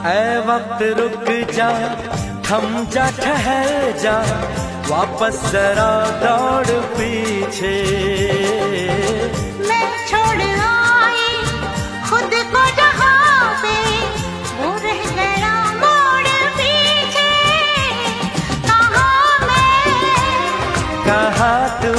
ऐ वक्त रुक जा, थम जा, ठहर जा, वापस जरा दौड़ पीछे। मैं छोड़ आई खुद को जहाँ पे, वो रह गया मोड़ पीछे। कहाँ मैं, कहाँ तू,